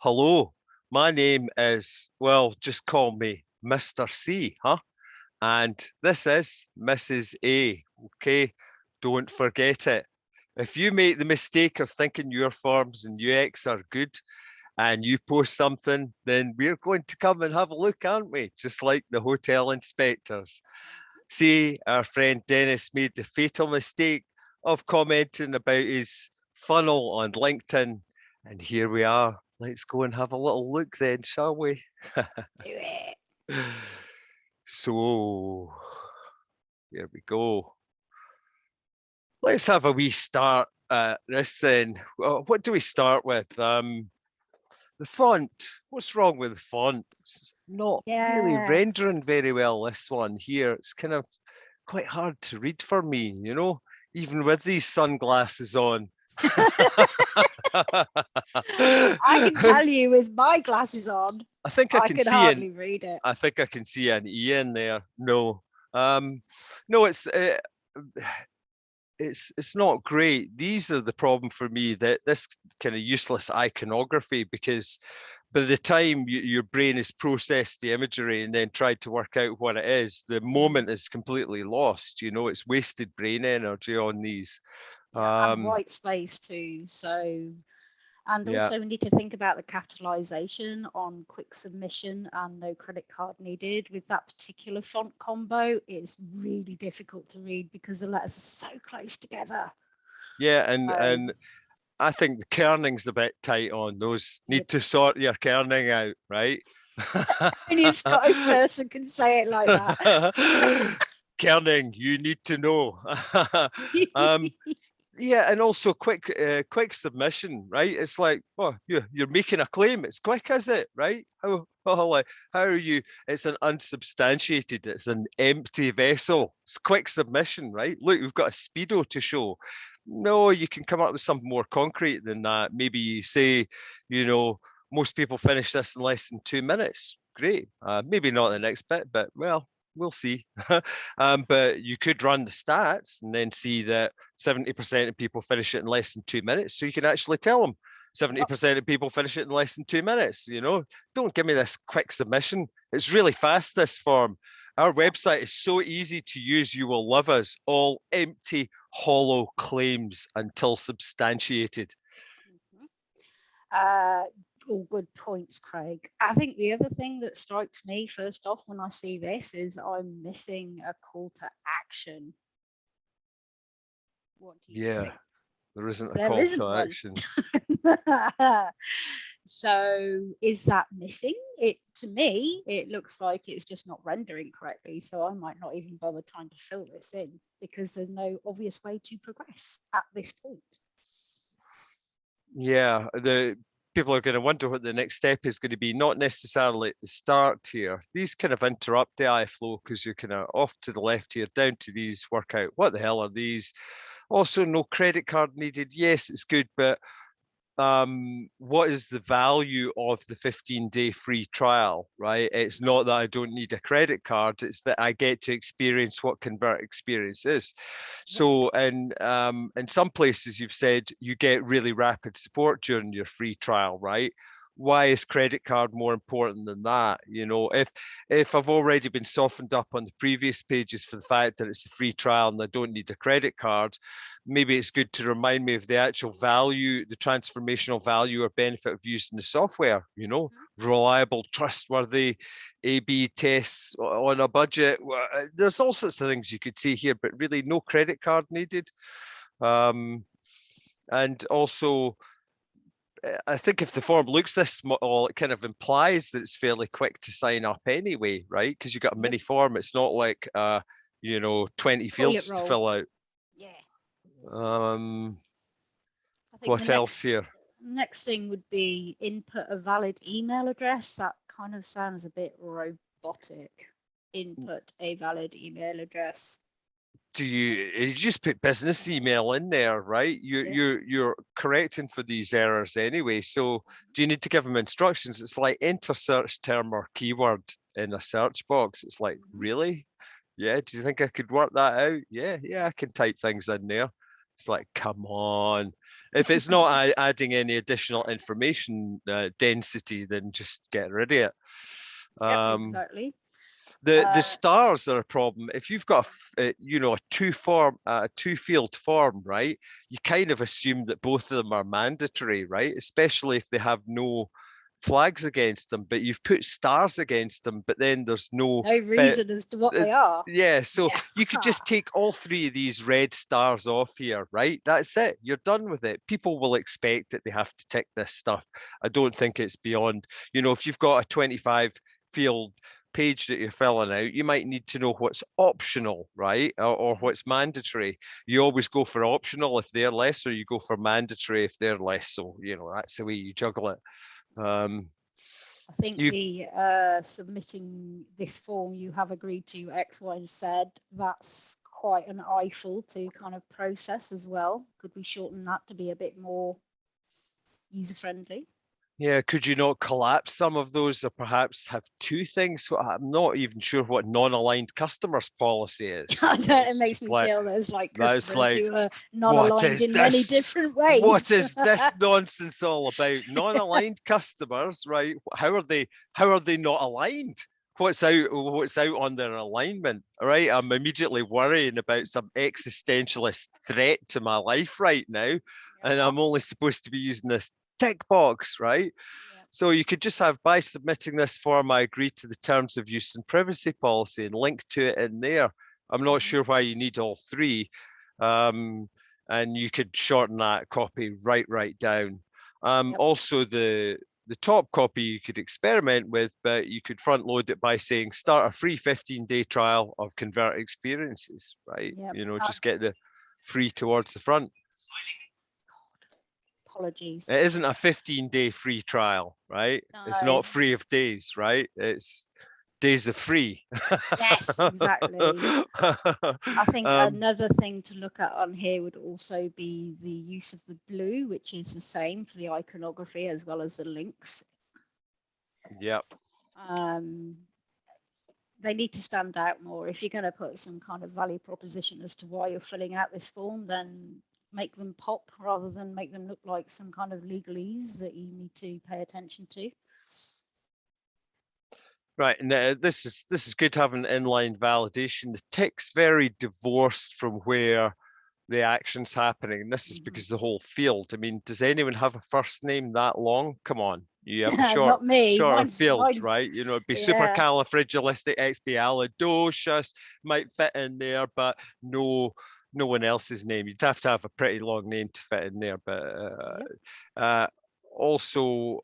Hello, my name is, well, just call me Mr. C, huh? And this is Mrs. A, okay? Don't forget it. If you make the mistake of thinking your forms and UX are good and you post something, then we're going to come and have a look, aren't we? Just like the hotel inspectors. See, our friend Dennis made the fatal mistake of commenting about his funnel on LinkedIn. And here we are. Let's go and have a little look then, shall we? Do it. So, here we go. Let's have a wee start at this then. What do we start with? The font. What's wrong with the font? It's not really Yeah. rendering very well, this one here. It's kind of quite hard to read for me, even with these sunglasses on. I can tell you with my glasses on, I think I I can can see an hardly read it. I think I can see an E in there. No, no, it's not great. These are the problem for me, that this kind of useless iconography, because by the time your brain has processed the imagery and then tried to work out what it is, the moment is completely lost. It's wasted brain energy on these. Yeah, and white space too. And Yeah, also we need to think about the capitalization on quick submission and no credit card needed. With that particular font combo, it's really difficult to read because the letters are so close together. yeah, and So, and I think the kerning's a bit tight on those. Need to sort your kerning out, right? only a Scottish person can say it like that. Kerning, you need to know. um, yeah, and also quick submission, right? It's like, oh, you're making a claim. It's quick, is it? Right? How are you? It's an unsubstantiated. It's an empty vessel. It's quick submission, right? Look, we've got a speedo to show. No, you can come up with something more concrete than that. Maybe you say, most people finish this in less than 2 minutes. Great. Maybe not the next bit, but well, we'll see. But you could run the stats and then see that 70% of people finish it in less than 2 minutes. So you can actually tell them 70% of people finish it in less than 2 minutes. Don't give me this quick submission. It's really fast, this form. Our website is so easy to use. You will love us. All empty, hollow claims until substantiated. All good points, Craig. I think the other thing that strikes me first off when I see this is I'm missing a call to action. What do you think? There isn't a There call isn't to one. action. So is that missing? To me, it looks like it's just not rendering correctly. So I might not even bother trying to fill this in because there's no obvious way to progress at this point. Yeah, the people are going to wonder what the next step is going to be, not necessarily at the start here. These kind of interrupt the eye flow because you're kind of off to the left here, down to these, work out what the hell are these. Also, no credit card needed. Yes, it's good, but what is the value of the 15-day free trial, right? It's not that I don't need a credit card, it's that I get to experience what convert experience is. So in some places you've said you get really rapid support during your free trial, right? Why is credit card more important than that? If I've already been softened up on the previous pages for the fact that it's a free trial and I don't need a credit card, maybe it's good to remind me of the actual value, the transformational value or benefit of using the software, reliable, trustworthy, A/B tests on a budget. There's all sorts of things you could say here, but really no credit card needed. And also, I think if the form looks this small, it kind of implies that it's fairly quick to sign up anyway, right? Because you've got a mini form. It's not like 20 fields to fill out. Yeah. What else here? Next thing would be input a valid email address. That kind of sounds a bit robotic. Input a valid email address. You just put business email in there, right? You're correcting for these errors anyway. So do you need to give them instructions? It's like enter search term or keyword in a search box. It's like, really? Yeah, do you think I could work that out? Yeah, I can type things in there. It's like, come on. If it's not adding any additional information density, then just get rid of it. Yep, exactly. The stars are a problem. If you've got a two field form, right? You kind of assume that both of them are mandatory, right? Especially if they have no flags against them, but you've put stars against them, but then there's no reason as to what they are. Yeah, so you could just take all three of these red stars off here, right? That's it. You're done with it. People will expect that they have to tick this stuff. I don't think it's beyond, if you've got a 25 field page that you're filling out, you might need to know what's optional, right? Or what's mandatory. You always go for optional if they're less, or you go for mandatory if they're less. So, that's the way you juggle it. I think the submitting this form, you have agreed to X, Y, and Z. That's quite an eyeful to kind of process as well. Could we shorten that to be a bit more user-friendly? Yeah, could you not collapse some of those, or perhaps have two things? I'm not even sure what non-aligned customers policy is. It makes me feel there's customers who are non-aligned in many different ways. What is this nonsense all about? Non-aligned customers, right? How are they not aligned? What's out on their alignment, right? I'm immediately worrying about some existentialist threat to my life right now, and I'm only supposed to be using this tick box, right? Yep. So you could just have, by submitting this form, I agree to the terms of use and privacy policy, and link to it in there. I'm not sure why you need all three. And you could shorten that copy right down. Yep. Also, the top copy you could experiment with, but you could front load it by saying start a free 15-day trial of Convert Experiences, right? Yep. Just get the free towards the front. Apologies. It isn't a 15-day free trial, right? No. It's not free of days, right? It's days of free. Yes, exactly. I think another thing to look at on here would also be the use of the blue, which is the same for the iconography as well as the links. Yep. They need to stand out more. If you're going to put some kind of value proposition as to why you're filling out this form, then make them pop rather than make them look like some kind of legalese that you need to pay attention to. Right, and this is good to have an inline validation. The tick's very divorced from where the action's happening, and this is because the whole field. I mean, does anyone have a first name that long? Come on, you have a short, not me. shorter field, right? It'd be supercalifragilisticexpialidocious might fit in there, but no one else's name. You'd have to have a pretty long name to fit in there, but also.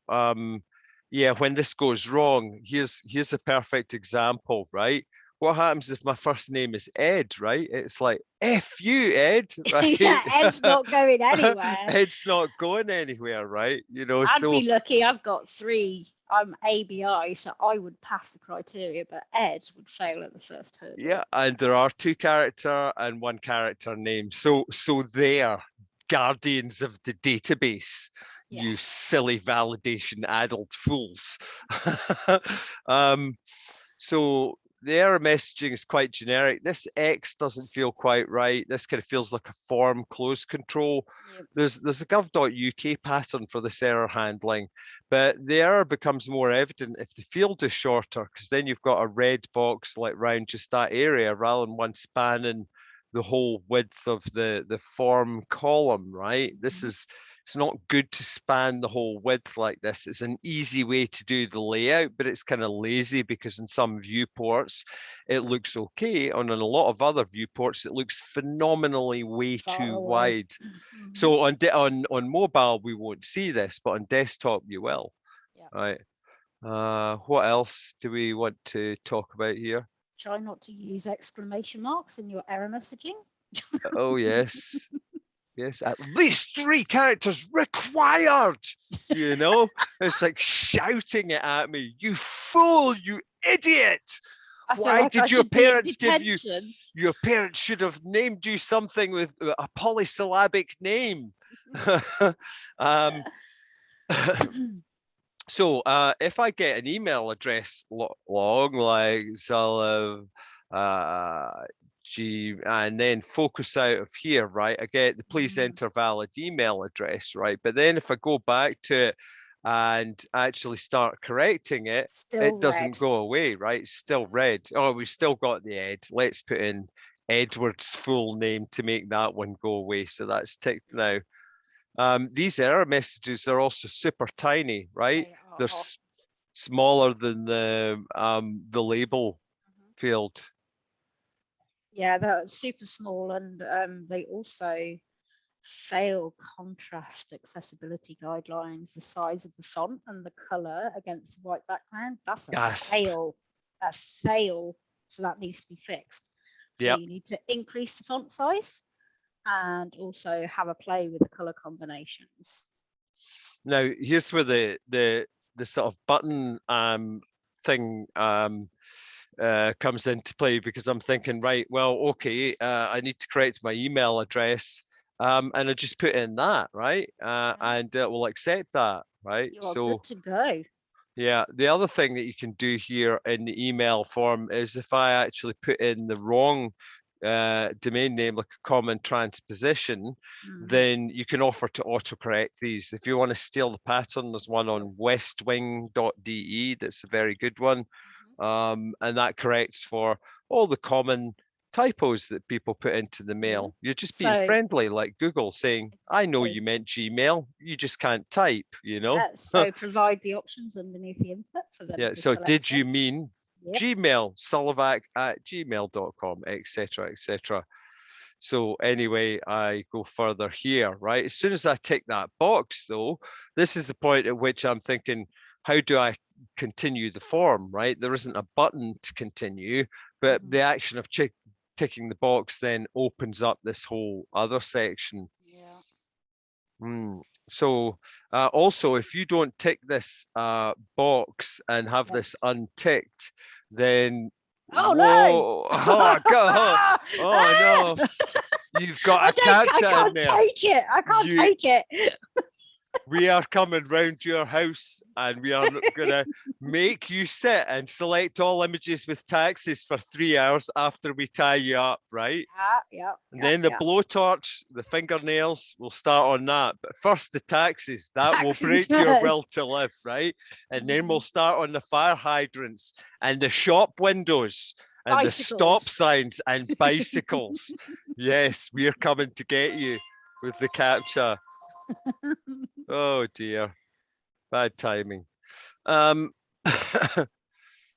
Yeah, when this goes wrong, here's a perfect example, right? What happens if my first name is Ed, right? It's like, F you, Ed, right? Yeah, Ed's not going anywhere. Ed's not going anywhere, right? I'd be lucky. I've got 3. I'm ABI, so I would pass the criteria, but Ed would fail at the first hurdle. Yeah, and there are 2 character and 1 character names. So they're guardians of the database. Yeah. You silly validation adult fools. So the error messaging is quite generic. This X doesn't feel quite right. This kind of feels like a form close control. Yep. There's a gov.uk pattern for this error handling, but the error becomes more evident if the field is shorter, because then you've got a red box like around just that area rather than one spanning the whole width of the form column, right? This is, it's not good to span the whole width like this. It's an easy way to do the layout, but it's kind of lazy because in some viewports it looks okay. On a lot of other viewports, it looks phenomenally way too wide. So on mobile, we won't see this, but on desktop, you will. Yeah. Right. What else do we want to talk about here? Try not to use exclamation marks in your error messaging. Oh, yes. Yes, at least 3 characters required. It's like shouting it at me. You fool, you idiot. Why did your parents give you? Your parents should have named you something with a polysyllabic name. So if I get an email address long like and then focus out of here, right? I get the please enter valid email address, right? But then if I go back to it and actually start correcting it, Still it doesn't red. go away, right? It's still red. Oh, we've still got the Ed. Let's put in Edward's full name to make that one go away. So that's ticked now. These error messages are also super tiny, right? They They're are. smaller than the label field. Yeah, they're super small, and they also fail contrast accessibility guidelines. The size of the font and the color against the white background, that's a Gasp. fail. A fail. So that needs to be fixed. So Yep. you need to increase the font size and also have a play with the color combinations. Now here's where the sort of button thing comes into play, because I'm thinking, right, well, okay, I need to correct my email address, and I just put in that, right, and it will accept that, right? You are good to go. Yeah, the other thing that you can do here in the email form is if I actually put in the wrong domain name, like a common transposition, then you can offer to autocorrect these. If you want to steal the pattern, there's one on westwing.de that's a very good one, and that corrects for all the common typos that people put into the mail. You're just being friendly, like Google, saying, I know you meant Gmail, you just can't type, you know? Yeah, so provide the options underneath the input for them to So select. did you mean Gmail, Sullivac@gmail.com, etc., etc. So anyway, I go further here, right? As soon as I tick that box, though, this is the point at which I'm thinking, how do I continue the form, right? There isn't a button to continue, but the action of ticking the box then opens up this whole other section. So also, if you don't tick this box and have this unticked, then oh whoa, no! Oh god, oh no, you've got a captcha in there. I can't take it. We are coming round your house and we are going to make you sit and select all images with taxes for 3 hours after we tie you up, right? And then the blowtorch, the fingernails, we'll start on that. But first, the taxes, that will break your will to live, right? And then we'll start on the fire hydrants and the shop windows and bicycles. The stop signs and bicycles. Yes, we're coming to get you with the captcha. Oh dear, bad timing.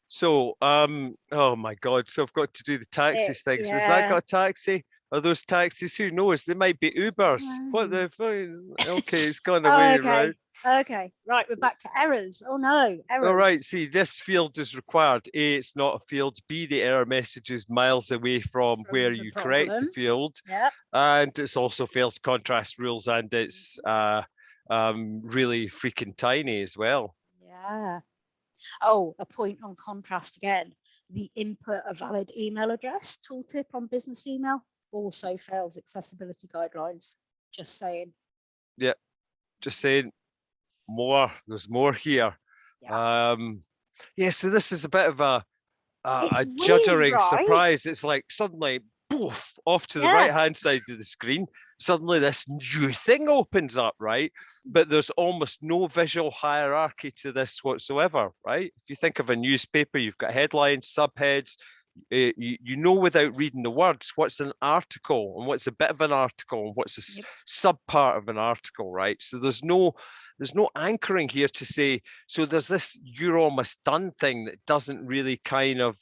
So, oh my God, so I've got to do the taxis thing. So has that got a taxi? Are those taxis? Who knows? They might be Ubers. What the fuck? Okay, it's gone away, right? Okay, right, we're back to errors. Oh no, errors. All right, see, this field is required. A, it's not a field. B, the error message is miles away from where you correct the field. And it also fails contrast rules, and it's really freaking tiny as well. Yeah. Oh, a point on contrast again. The input a valid email address tooltip on business email also fails accessibility guidelines. Just saying. Yeah, just saying. More. There's more here. Yes. Yeah, so this is a bit of a juddering surprise. It's like suddenly, poof, off to the right-hand side of the screen, suddenly this new thing opens up, right? But there's almost no visual hierarchy to this whatsoever, right? If you think of a newspaper, you've got headlines, subheads, you know without reading the words what's an article and what's a bit of an article and what's a subpart of an article, right? So there's no anchoring here to say, so there's this you're almost done thing that doesn't really kind of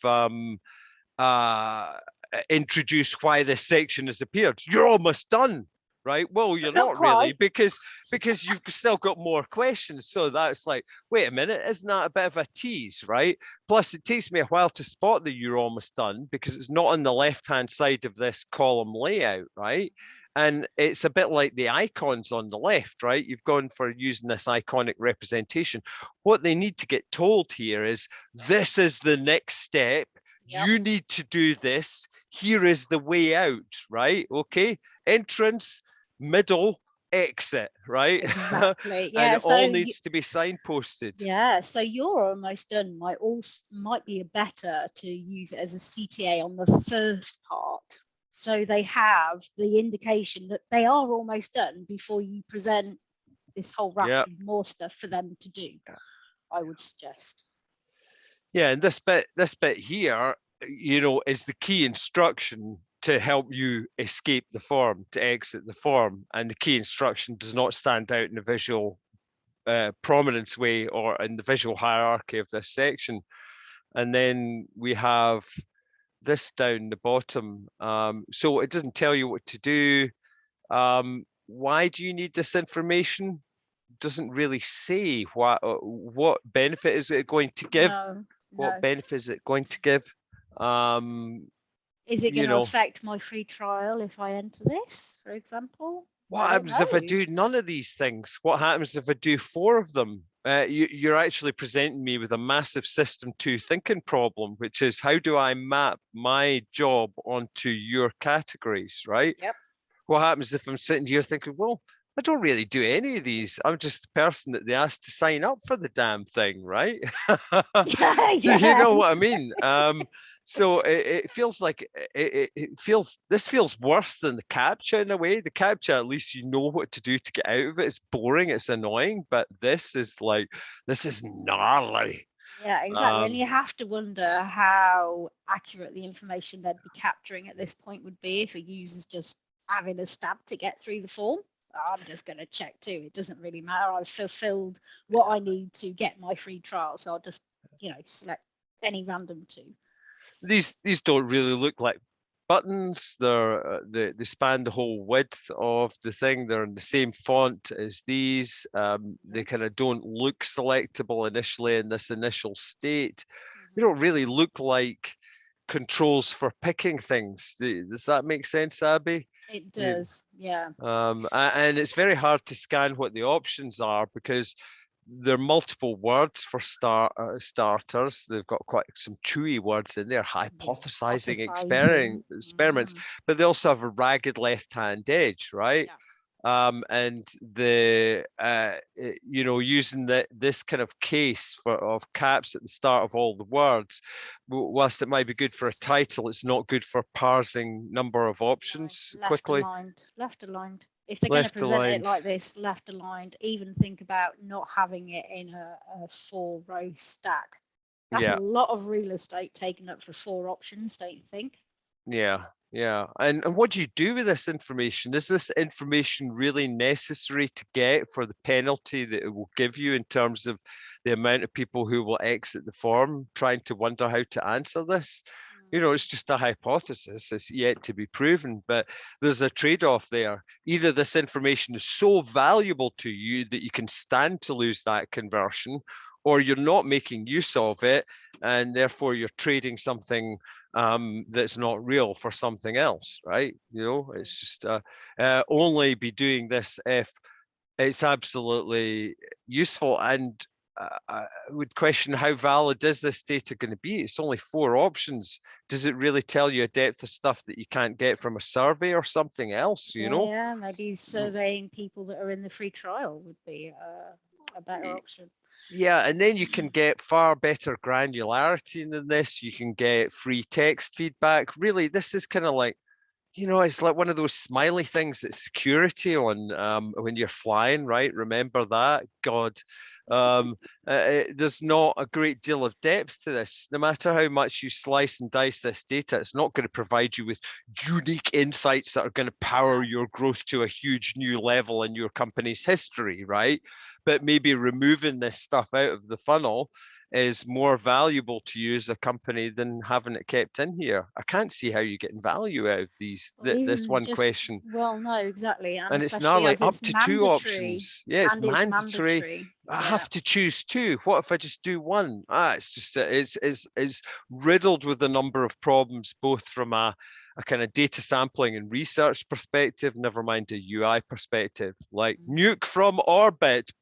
introduce why this section has appeared. You're almost done, right? Well, you're not really, because you've still got more questions. So that's like, wait a minute, isn't that a bit of a tease, right? Plus, it takes me a while to spot that you're almost done because it's not on the left-hand side of this column layout, right? And it's a bit like the icons on the left, right? You've gone for using this iconic representation. What they need to get told here is, this is the next step. You need to do this. Here is the way out, right? Okay. Entrance, middle, exit, right? Exactly. Yeah. And it all needs to be signposted. Yeah. So you're almost done. Might be better to use it as a CTA on the first part So they have the indication that they are almost done before you present this whole raft of more stuff for them to do, I would suggest. Yeah, and this bit here, is the key instruction to help you escape the form, to exit the form. And the key instruction does not stand out in the visual prominence way or in the visual hierarchy of this section. And then we have this down the bottom. So it doesn't tell you what to do. Why do you need this information? Doesn't really say what benefit is it going to give. No. What benefit is it going to give? Is it going to affect my free trial if I enter this, for example? What happens if I do none of these things? What happens if I do 4 of them? You're actually presenting me with a massive system 2 thinking problem, which is how do I map my job onto your categories, right? Yep. What happens if I'm sitting here thinking, well, I don't really do any of these. I'm just the person that they asked to sign up for the damn thing, right? Yeah. You know what I mean? So it feels like this feels worse than the CAPTCHA in a way. The CAPTCHA, at least you know what to do to get out of it. It's boring, it's annoying, but this is gnarly. Yeah, exactly. And you have to wonder how accurate the information they'd be capturing at this point would be if a user's just having a stab to get through the form. I'm just going to check too. It doesn't really matter. I've fulfilled what I need to get my free trial. So I'll just, select any random 2. These don't really look like buttons. They span the whole width of the thing. They're in the same font as these. They kind of don't look selectable initially in this initial state. They don't really look like controls for picking things. Does that make sense, Abby? It does, yeah. And it's very hard to scan what the options are because there are multiple words for starters. They've got quite some chewy words in there, hypothesizing, experiments, but they also have a ragged left-hand edge, right? Yeah. And the using this kind of case of caps at the start of all the words, whilst it might be good for a title, it's not good for parsing number of options quickly. Left aligned. If they're going to present it like this, left aligned, even think about not having it in a 4-row stack. That's a lot of real estate taken up for 4 options, don't you think? Yeah. And what do you do with this information? Is this information really necessary to get for the penalty that it will give you in terms of the amount of people who will exit the form trying to wonder how to answer this? It's just a hypothesis. It's yet to be proven, but there's a trade-off there. Either this information is so valuable to you that you can stand to lose that conversion, or you're not making use of it, and therefore you're trading something that's not real for something else, right? It's just only be doing this if it's absolutely useful. And I would question how valid is this data going to be? It's only 4 options. Does it really tell you a depth of stuff that you can't get from a survey or something else? Yeah, maybe surveying people that are in the free trial would be a better option. Yeah, and then you can get far better granularity than this. You can get free text feedback. Really, this is kind of like, it's like one of those smiley things that security on when you're flying, right? Remember that? God. There's not a great deal of depth to this. No matter how much you slice and dice this data, it's not going to provide you with unique insights that are going to power your growth to a huge new level in your company's history, right? But maybe removing this stuff out of the funnel is more valuable to you as a company than having it kept in here. I can't see how you're getting value out of this one question. Well, no, exactly. And it's now like up to 2 options. Yeah, it's mandatory. I have to choose 2. What if I just do 1? It's just it's riddled with a number of problems, both from a kind of data sampling and research perspective, never mind a UI perspective. Like nuke from orbit.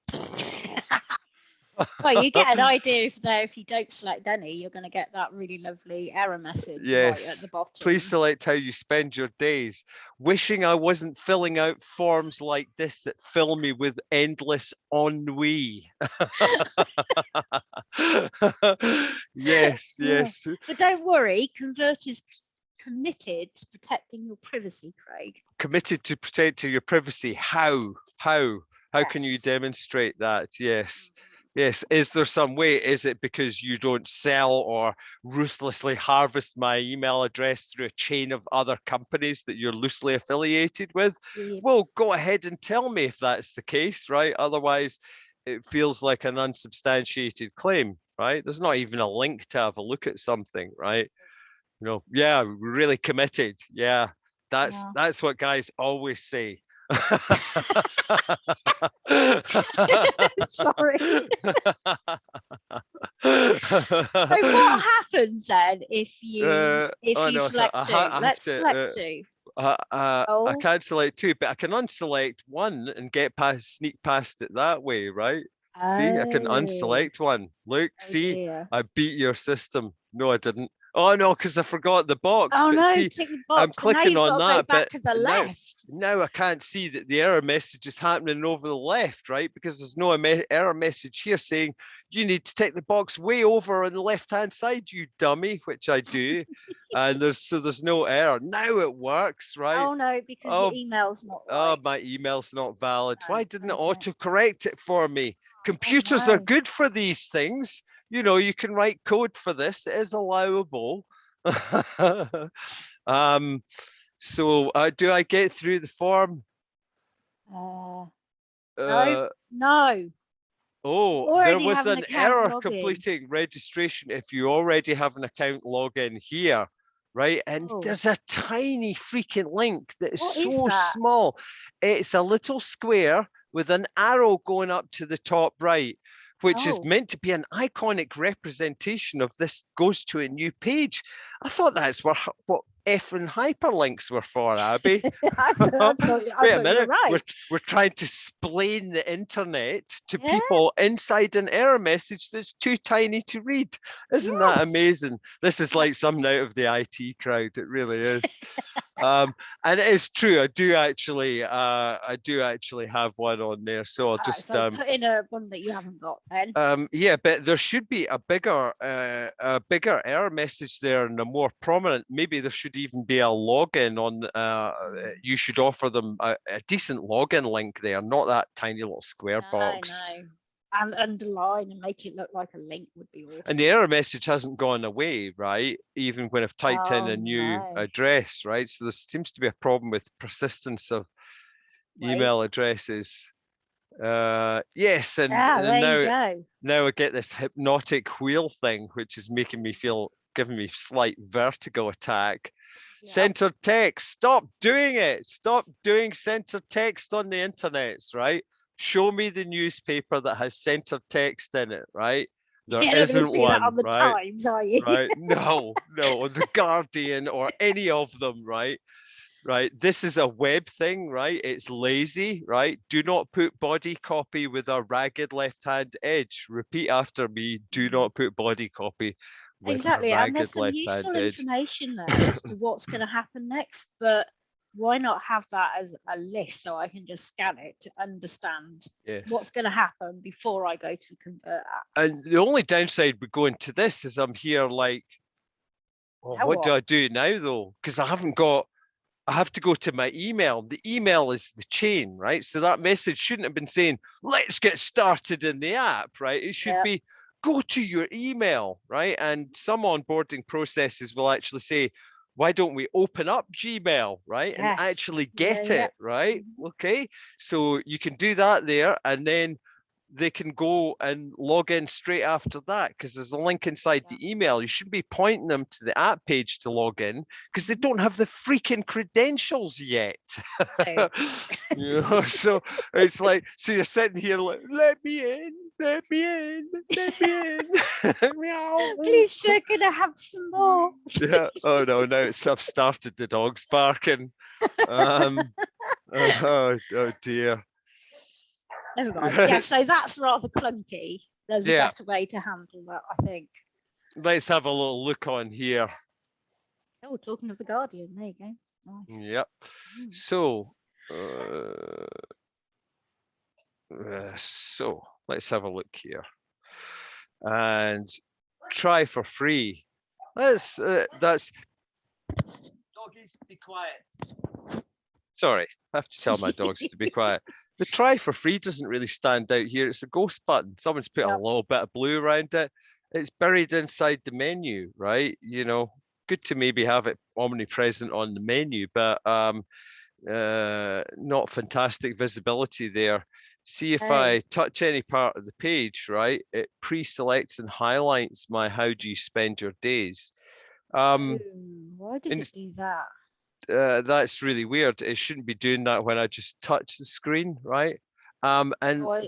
Well, you get an idea if you don't select any, you're going to get that really lovely error message right at the bottom. Please select how you spend your days. Wishing I wasn't filling out forms like this that fill me with endless ennui. Yes. But don't worry, converters committed to protecting your privacy, Craig. Committed to protecting your privacy. How can you Yes. demonstrate that? Yes. Is there some way? Is it because you don't sell or ruthlessly harvest my email address through a chain of other companies that you're loosely affiliated with? Yeah. Well, go ahead and tell me if that's the case, right? Otherwise, it feels like an unsubstantiated claim, right? There's not even a link to have a look at something, right? Yeah, we're really committed. Yeah, that's what guys always say. Sorry. So what happens then if you select two? Let's select two. I can't select two, but I can unselect one and sneak past it that way, right? See, I can unselect one. Look, see, dear. I beat your system. No, I didn't. Oh no, because I forgot the box. Oh But no, see, tick the I'm box. And now clicking you've on got to go that, back but to the now, left. now I can't see that the error message is happening over the left, right? Because there's no error message here saying you need to tick the box way over on the left-hand side, you dummy, which I do. And there's no error. Now it works, right? Oh no, because your email's not right. Oh, my email's not valid. Why didn't it Okay. autocorrect it for me? Computers are good for these things. You can write code for this. It is allowable. So do I get through the form? No. Oh, there was an error login. completing registration if you already have an account login here, right? And there's a tiny freaking link that is so small. It's a little square with an arrow going up to the top right, which is meant to be an iconic representation of this goes to a new page. I thought that's what effing hyperlinks were for, Abby. I thought Wait a minute. you were right. We're trying to explain the internet to people inside an error message that's too tiny to read. Isn't that amazing? This is like something out of the IT crowd. It really is. And it is true. I do actually have one on there. So I'll just put in one that you haven't got then. Yeah, but there should be a bigger error message there and a more prominent. Maybe there should even be a login on. You should offer them a decent login link there, not that tiny little square box. No. And underline and make it look like a link would be awesome. And the error message hasn't gone away, right? Even when I've typed in a new address, right? So there seems to be a problem with persistence of email addresses. Yes, and now I get this hypnotic wheel thing, which is making me giving me slight vertigo attack. Centered text, stop doing it. Stop doing centered text on the internet, right? Show me the newspaper that has centered text in it, right? There isn't one, on the Times, are you? Right? No, or the Guardian or any of them, right? Right, this is a web thing, right? It's lazy, right? Do not put body copy with a ragged left-hand edge. Repeat after me, do not put body copy with a ragged and there's some useful information there as to what's going to happen next, but why not have that as a list so I can just scan it to understand what's going to happen before I go to the convert app? And the only downside we go into this is I'm here like, what do I do now though? Because I have to go to my email. The email is the chain, right? So that message shouldn't have been saying, let's get started in the app, right? It should be, go to your email, right? And some onboarding processes will actually say, why don't we open up Gmail, right? And actually get it, right? Okay. So you can do that there. And then they can go and log in straight after that because there's a link inside the email. You shouldn't be pointing them to the app page to log in because they don't have the freaking credentials yet. So it's like, so you're sitting here like, let me in. Meow. Please, sir, can I have some more? Yeah. Oh no, now I've started the dogs barking. Oh dear. Never mind. So that's rather clunky. There's a better way to handle that, I think. Let's have a little look on here. Oh, talking of the Guardian, there you go. Nice. Yep. So, let's have a look here and try for free. That's Please be quiet. Sorry, I have to tell my dogs to be quiet. The try for free doesn't really stand out here. It's a ghost button. Someone's put a little bit of blue around it. It's buried inside the menu, right? You know, good to maybe have it omnipresent on the menu, but not fantastic visibility there. See if I touch any part of the page, right? It pre-selects and highlights my how do you spend your days. Why does it do that? That's really weird. It shouldn't be doing that when I just touch the screen, right? And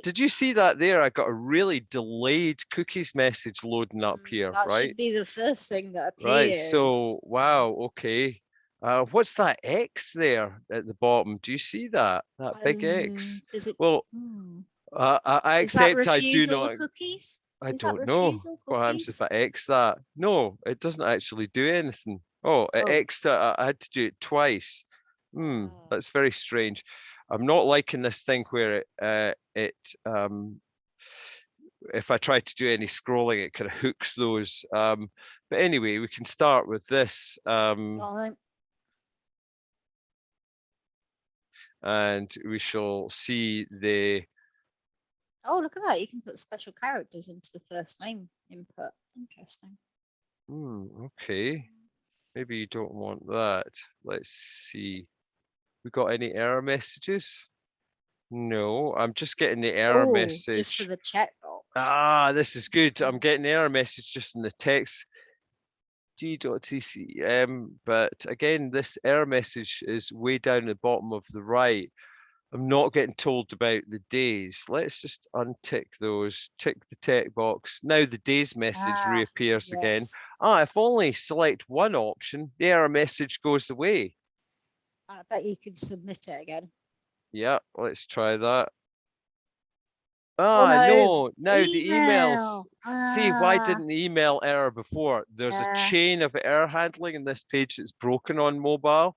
did you see that there? I got a really delayed cookies message loading up here, that right? should be the first thing that appears. Right. So, wow. Okay. What's that X there at the bottom? Do you see that? That big X? Does it? Well, I Is that accept I do refusal not. cookies? I Is that don't know. refusal What happens if cookies? I X that? No, it doesn't actually do anything. Oh, it X'd it. I had to do it twice. That's very strange. I'm not liking this thing where if I try to do any scrolling, it kind of hooks those. But anyway, we can start with this. And we shall see the. Oh, look at that. You can put special characters into the first name input. Interesting. Okay. Maybe you don't want that. Let's see. We got any error messages? No, I'm just getting the error message. Just for the checkbox. Ah, this is good. I'm getting the error message just in the text. G.tcm, but again, this error message is way down the bottom of the right. I'm not getting told about the days. Let's just untick those, tick the text box. Now the days message reappears again. If only select one option, the error message goes away. I bet you could submit it again. Yeah, let's try that. No, now the emails. See, why didn't the email error before? There's a chain of error handling in this page that's broken on mobile.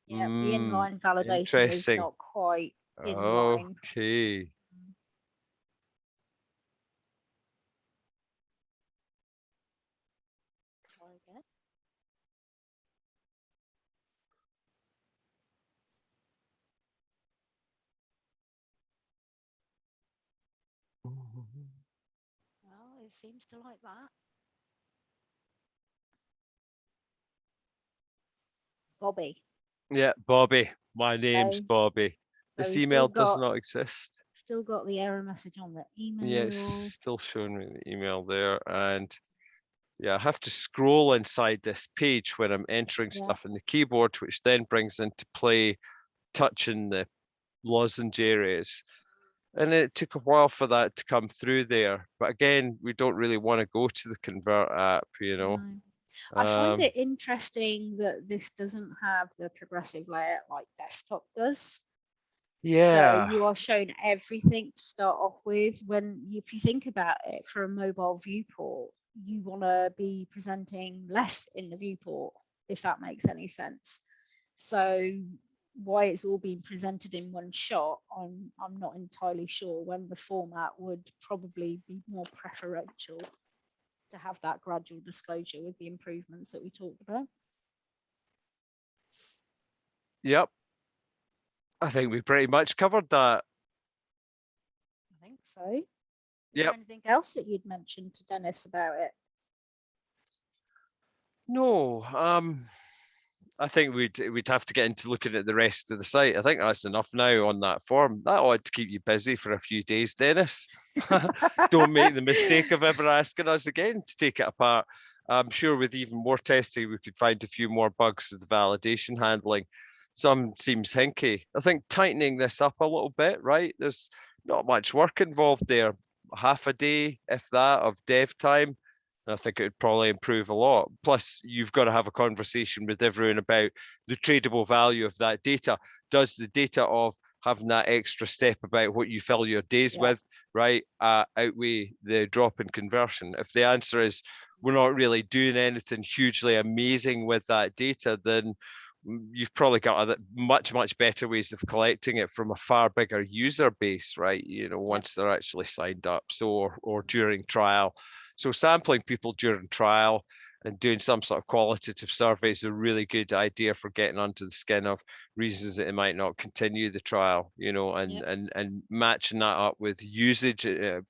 Yeah, the inline validation is not quite in line. Okay. Try again. Well, it seems to like that. Bobby. Yeah, Bobby. My name's Bobby. This email does not exist. Still got the error message on the email. Yeah, it's still showing me the email there. And yeah, I have to scroll inside this page when I'm entering stuff in the keyboard, which then brings into play touching the lozenge areas. And it took a while for that to come through there. But again, we don't really want to go to the Convert app, you know. I find it interesting that this doesn't have the progressive layout like desktop does. Yeah. So you are shown everything to start off with. If you think about it for a mobile viewport, you want to be presenting less in the viewport, if that makes any sense. So why it's all being presented in one shot, I'm not entirely sure, when the format would probably be more preferential to have that gradual disclosure with the improvements that we talked about. Yep. I think we pretty much covered that. I think so. Is there anything else that you'd mentioned to Dennis about it? No, I think we'd have to get into looking at the rest of the site. I think that's enough now on that form. That ought to keep you busy for a few days, Dennis. Don't make the mistake of ever asking us again to take it apart. I'm sure with even more testing, we could find a few more bugs with the validation handling. Some seems hinky. I think tightening this up a little bit, right? There's not much work involved there. Half a day, if that, of dev time. I think it would probably improve a lot. Plus, you've got to have a conversation with everyone about the tradable value of that data. Does the data of having that extra step about what you fill your days with, right, outweigh the drop in conversion? If the answer is we're not really doing anything hugely amazing with that data, then you've probably got much better ways of collecting it from a far bigger user base, right? You know, once they're actually signed up, so or during trial. So sampling people during trial and doing some sort of qualitative survey is a really good idea for getting under the skin of reasons that it might not continue the trial, you know, and Yep. and matching that up with usage,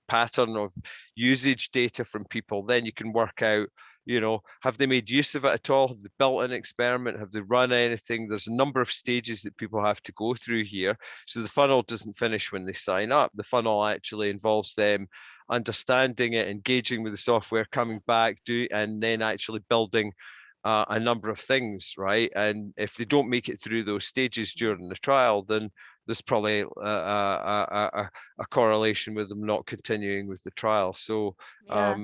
pattern of usage data from people. Then you can work out, you know, have they made use of it at all? Have they built an experiment? Have they run anything? There's a number of stages that people have to go through here. So the funnel doesn't finish when they sign up. The funnel actually involves them understanding it, engaging with the software, coming back, and then actually building a number of things, right? And if they don't make it through those stages during the trial, then there's probably a correlation with them not continuing with the trial. So Yeah.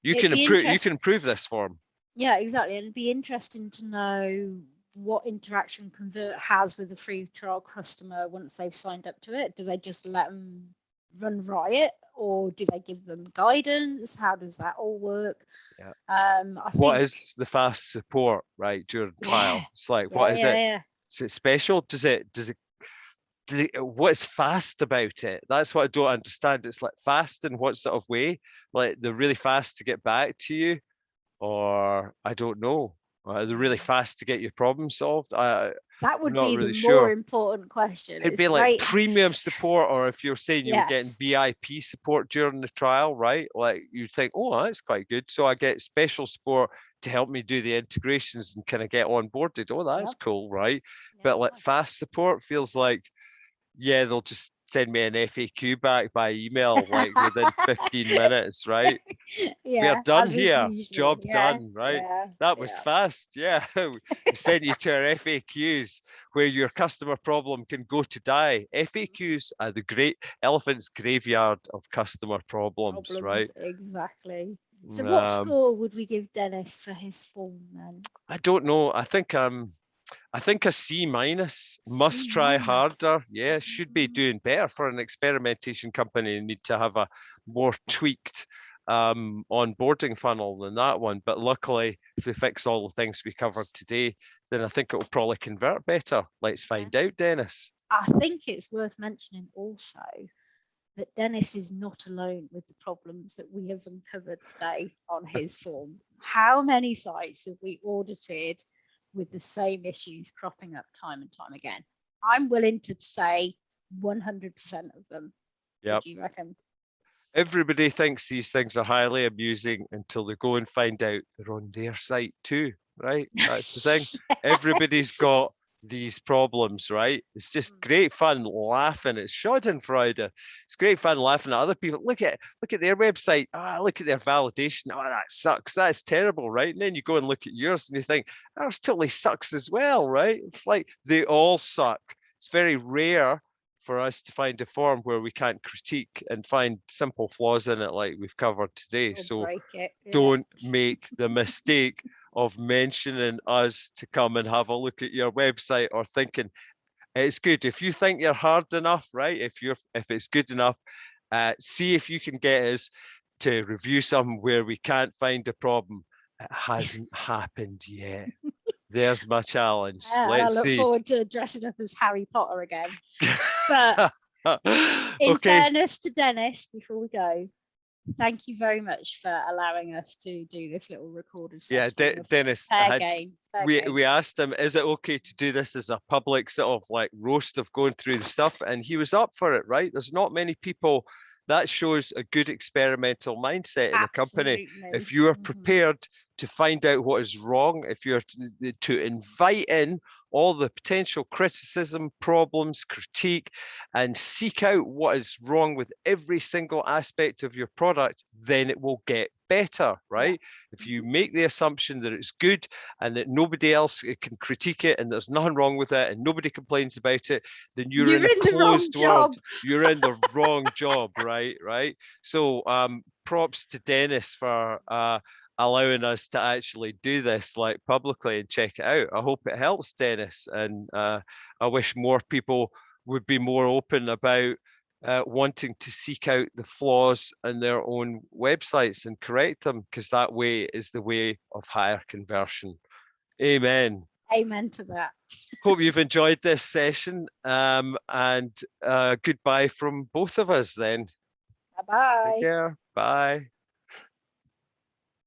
you It'd can be improve this form. Yeah, exactly. And it'd be interesting to know what interaction Convert has with a free trial customer once they've signed up to it. Do they just let them run riot, or do they give them guidance? How does that all work? Yeah. I What think, is the fast support, right, during trial? yeah, It's like, yeah, what is it? yeah. Is it special? What's fast about it? That's what I don't understand. It's like fast in what sort of way? Like they're really fast to get back to you, or I don't know. They're really fast to get your problem solved. I'm That would not be the really more sure. important question. It'd It's be like great. premium support, or if you're saying you were getting Yes. VIP support during the trial, right? Like you think, oh, that's quite good. So I get special support to help me do the integrations and kind of get onboarded. Oh, that's Yep. cool, right? Yeah, But like nice. fast support feels like, yeah, they'll just send me an FAQ back by email like within 15 minutes, right? We are Yeah, done as is here. usual. Job Yeah, done, right? yeah, That was yeah. fast. Yeah. We send you to our FAQs where your customer problem can go to die. FAQs are the great elephant's graveyard of customer problems, right? Problems, exactly. So what Um, score would we give Dennis for his form then? I don't know. I think a C minus. C Must try minus. harder. Yeah, should be doing better for an experimentation company. Need to have a more tweaked onboarding funnel than that one. But luckily, if they fix all the things we covered today, then I think it will probably convert better. Let's find out, Dennis. I think it's worth mentioning also that Dennis is not alone with the problems that we have uncovered today on his form. How many sites have we audited with the same issues cropping up time and time again? I'm willing to say 100% of them. Yep. What do you reckon? Everybody thinks these things are highly amusing until they go and find out they're on their site too, right? That's the thing. Everybody's got these problems, right? It's just great fun laughing. It's Schadenfreude. It's great fun laughing at other people. Look at their website. Look at their validation. Oh, that sucks. That's terrible, right? And then you go and look at yours and you think, ours totally sucks as well, right? It's like they all suck. It's very rare for us to find a form where we can't critique and find simple flaws in it like we've covered today. Or So break it. Yeah. don't make the mistake of mentioning us to come and have a look at your website or thinking it's good. If you think you're hard enough, right? If it's good enough, see if you can get us to review something where we can't find a problem. It hasn't happened yet. There's my challenge. And I Let's look see. forward to dressing up as Harry Potter again. But in Okay. fairness to Dennis, before we go, thank you very much for allowing us to do this little recorded session. Yeah, Dennis, Fair game. we asked him, is it okay to do this as a public sort of like roast of going through the stuff? And he was up for it, right? There's not many people. That shows a good experimental mindset in a company. Absolutely. If you are prepared to find out what is wrong, if you're to invite in all the potential criticism, problems, critique, and seek out what is wrong with every single aspect of your product, then it will get better, right? If you make the assumption that it's good and that nobody else can critique it and there's nothing wrong with it and nobody complains about it, then you're in a the wrong closed job. world. You're in the wrong job, right? So props to Dennis for allowing us to actually do this like publicly and check it out. I hope it helps, Dennis, and I wish more people would be more open about wanting to seek out the flaws in their own websites and correct them, because that way is the way of higher conversion. Amen. Amen to that. Hope you've enjoyed this session, and goodbye from both of us then. Bye-bye. Take care. Bye.